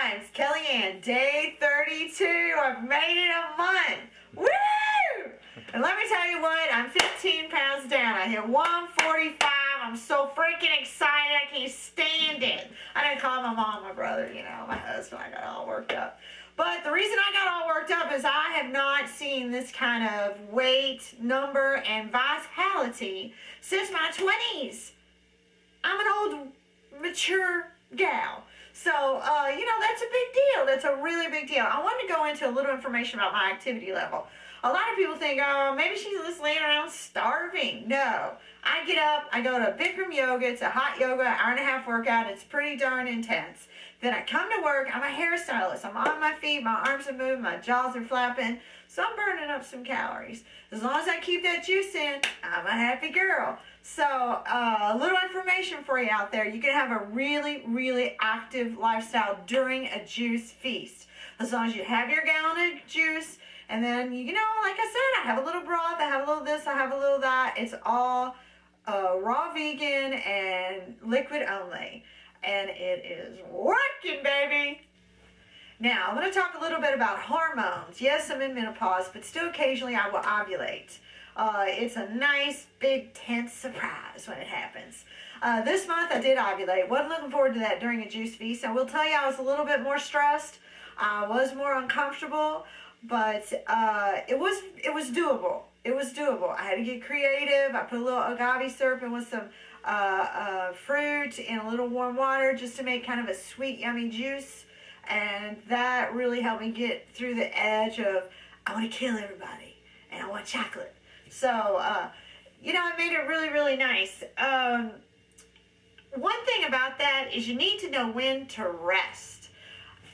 times. Kellyanne, day 32. I've made it a month. Woo! And let me tell you what, I'm 15 pounds down. I hit 145. I'm so freaking excited. I can't stand it. I didn't call my mom, my brother, my husband. I got all worked up. But the reason I got all worked up is I have not seen this kind of weight, number, and vitality since my 20s. I'm an old, mature gal. So, that's a big deal. That's a really big deal. I wanted to go into a little information about my activity level. A lot of people think, oh, maybe she's just laying around starving. No. I get up, I go to Bikram Yoga. It's a hot yoga, hour-and-a-half workout. It's pretty darn intense. Then I come to work. I'm a hairstylist. I'm on my feet. My arms are moving. My jaws are flapping. So I'm burning up some calories. As long as I keep that juice in, I'm a happy girl. So a little information for you out there. You can have a really, really active lifestyle during a juice feast. As long as you have your gallon of juice, and then, like I said, I have a little broth, I have a little this, I have a little that. It's all raw vegan and liquid only. And it is working, baby. Now, I'm going to talk a little bit about hormones. Yes, I'm in menopause, but still occasionally I will ovulate. It's a nice, big, tense surprise when it happens. This month I did ovulate. Wasn't looking forward to that during a juice feast. I will tell you I was a little bit more stressed. I was more uncomfortable, but it was doable. It was doable. I had to get creative. I put a little agave syrup in with some fruit in a little warm water just to make kind of a sweet, yummy juice. And that really helped me get through the edge of, I want to kill everybody, and I want chocolate. So, I made it really, really nice. One thing about that is you need to know when to rest.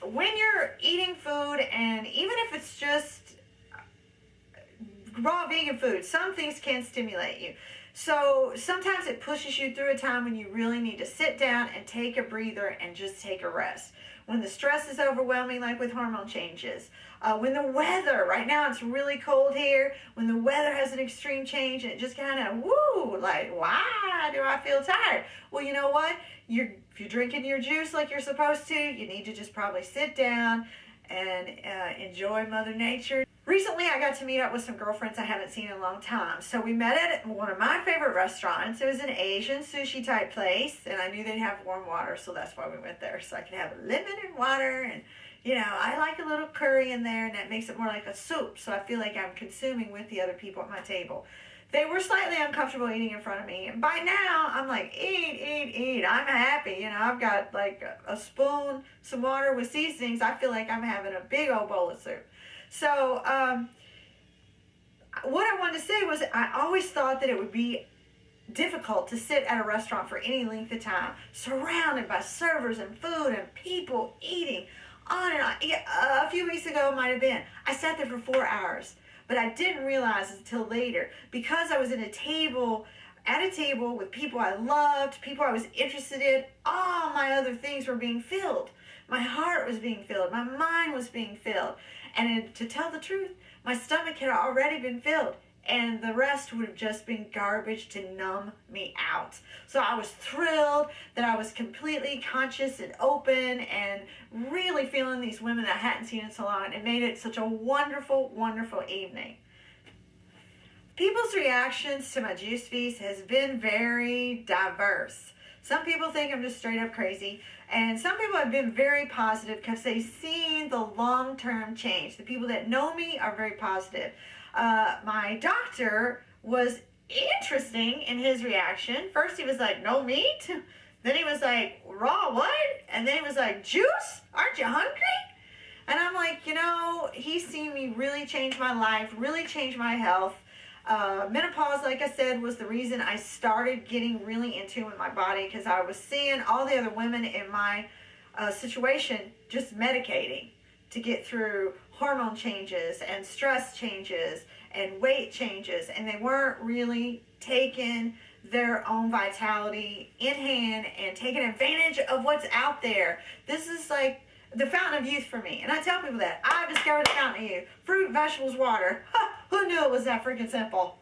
When you're eating food, and even if it's just raw vegan food, some things can stimulate you. So sometimes it pushes you through a time when you really need to sit down and take a breather and just take a rest. When the stress is overwhelming, like with hormone changes. When the weather, right now it's really cold here, when the weather has an extreme change and it just kind of, why do I feel tired? Well, you know what? If you're drinking your juice like you're supposed to, you need to just probably sit down and enjoy Mother Nature. Recently, I got to meet up with some girlfriends I haven't seen in a long time. So we met at one of my favorite restaurants. It was an Asian sushi type place, and I knew they'd have warm water, so that's why we went there. So I could have a lemon and water, and I like a little curry in there, and that makes it more like a soup. So I feel like I'm consuming with the other people at my table. They were slightly uncomfortable eating in front of me, and by now I'm like, eat. I'm happy. I've got like a spoon, some water with seasonings. I feel like I'm having a big old bowl of soup. So what I wanted to say was I always thought that it would be difficult to sit at a restaurant for any length of time, surrounded by servers and food and people eating on and on. A few weeks ago it might have been. I sat there for 4 hours, but I didn't realize until later, because I was at a table with people I loved, people I was interested in, all my other things were being filled. My heart was being filled. My mind was being filled. And to tell the truth, my stomach had already been filled, and the rest would have just been garbage to numb me out. So I was thrilled that I was completely conscious and open and really feeling these women that I hadn't seen in so long. It made it such a wonderful, wonderful evening. People's reactions to my juice feast has been very diverse. Some people think I'm just straight up crazy, and some people have been very positive because they've seen the long-term change. The people that know me are very positive. My doctor was interesting in his reaction. First he was like, no meat? Then he was like, raw what? And then he was like, juice? Aren't you hungry? And I'm like, he's seen me really change my life, really change my health. Menopause, like I said, was the reason I started getting really in tune with my body, because I was seeing all the other women in my situation just medicating to get through hormone changes and stress changes and weight changes, and they weren't really taking their own vitality in hand and taking advantage of what's out there. This is like the fountain of youth for me, and I tell people that. I discovered the fountain of youth. Fruit, vegetables, water. Who knew it was that freaking simple?